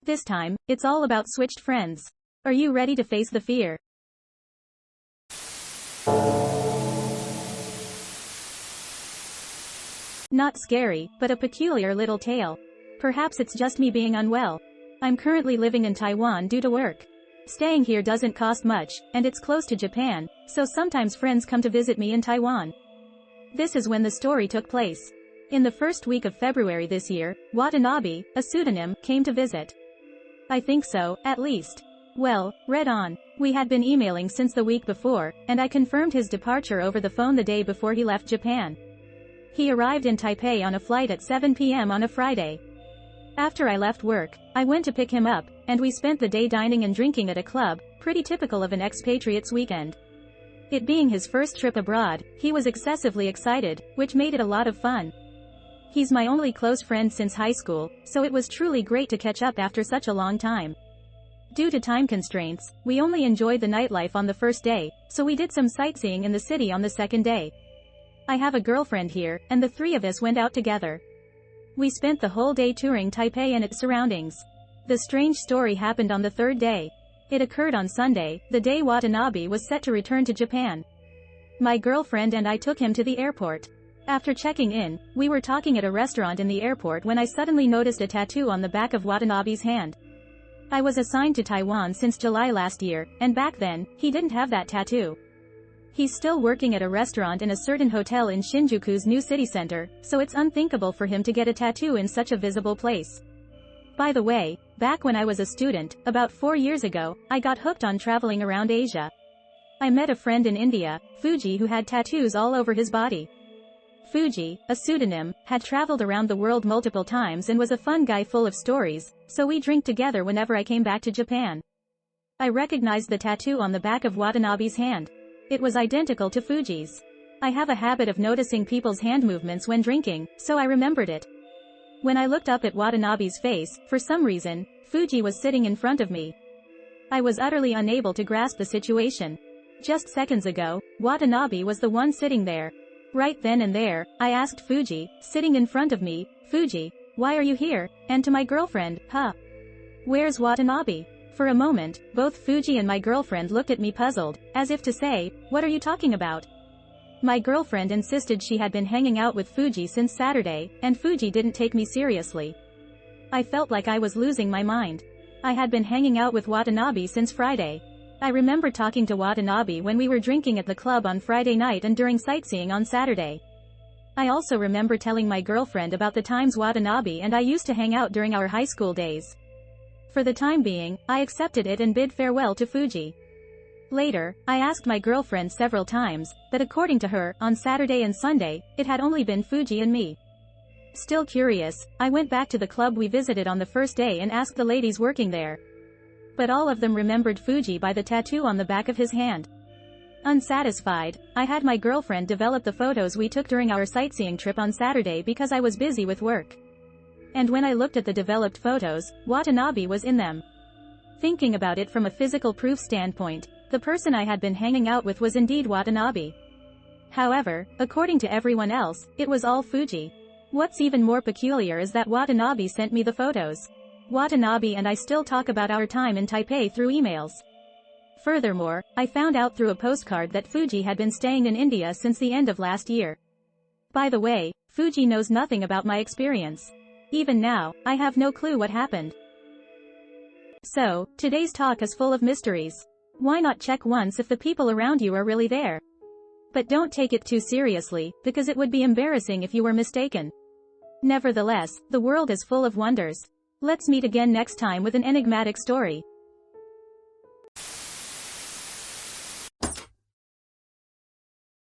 This time, it's all about switched friends. Are you ready to face the fear? Not scary, but a peculiar little tale. Perhaps it's just me being unwell. I'm currently living in Taiwan due to work. Staying here doesn't cost much, and it's close to Japan, so sometimes friends come to visit me in Taiwan. This is when the story took place. In the first week of February this year, Watanabe, a pseudonym, came to visit. I think so, at least. Well, read on. We had been emailing since the week before, and I confirmed his departure over the phone the day before he left Japan. He arrived in Taipei on a flight at 7 p.m. on a Friday. After I left work, I went to pick him up, and we spent the day dining and drinking at a club, pretty typical of an expatriate's weekend. It being his first trip abroad, he was excessively excited, which made it a lot of fun. He's my only close friend since high school, so it was truly great to catch up after such a long time. Due to time constraints, we only enjoyed the nightlife on the first day, so we did some sightseeing in the city on the second day. I have a girlfriend here, and the three of us went out together. We spent the whole day touring Taipei and its surroundings. The strange story happened on the third day. It occurred on Sunday, the day Watanabe was set to return to Japan. My girlfriend and I took him to the airport. After checking in, we were talking at a restaurant in the airport when I suddenly noticed a tattoo on the back of Watanabe's hand. I was assigned to Taiwan since July last year, and back then, he didn't have that tattoo. He's still working at a restaurant in a certain hotel in Shinjuku's new city center, so it's unthinkable for him to get a tattoo in such a visible place. By the way, back when I was a student, about 4 years ago, I got hooked on traveling around Asia. I met a friend in India, Fuji, who had tattoos all over his body. Fuji, a pseudonym, had traveled around the world multiple times and was a fun guy full of stories, so we drank together whenever I came back to Japan. I recognized the tattoo on the back of Watanabe's hand. It was identical to Fuji's. I have a habit of noticing people's hand movements when drinking, so I remembered it. When I looked up at Watanabe's face, for some reason, Fuji was sitting in front of me. I was utterly unable to grasp the situation. Just seconds ago, Watanabe was the one sitting there. Right then and there, I asked Fuji, sitting in front of me, "Fuji, why are you here?" And to my girlfriend, "Huh? Where's Watanabe?" For a moment, both Fuji and my girlfriend looked at me puzzled, as if to say, "What are you talking about?" My girlfriend insisted she had been hanging out with Fuji since Saturday, and Fuji didn't take me seriously. I felt like I was losing my mind. I had been hanging out with Watanabe since Friday. I remember talking to Watanabe when we were drinking at the club on Friday night and during sightseeing on Saturday. I also remember telling my girlfriend about the times Watanabe and I used to hang out during our high school days. For the time being, I accepted it and bid farewell to Fuji. Later, I asked my girlfriend several times, that according to her, on Saturday and Sunday, it had only been Fuji and me. Still curious, I went back to the club we visited on the first day and asked the ladies working there. But all of them remembered Fuji by the tattoo on the back of his hand. Unsatisfied, I had my girlfriend develop the photos we took during our sightseeing trip on Saturday because I was busy with work. And when I looked at the developed photos, Watanabe was in them. Thinking about it from a physical proof standpoint, the person I had been hanging out with was indeed Watanabe. However, according to everyone else, it was all Fuji. What's even more peculiar is that Watanabe sent me the photos. Watanabe and I still talk about our time in Taipei through emails. Furthermore, I found out through a postcard that Fuji had been staying in India since the end of last year. By the way, Fuji knows nothing about my experience. Even now, I have no clue what happened. So, today's talk is full of mysteries. Why not check once if the people around you are really there? But don't take it too seriously, because it would be embarrassing if you were mistaken. Nevertheless, the world is full of wonders. Let's meet again next time with an enigmatic story.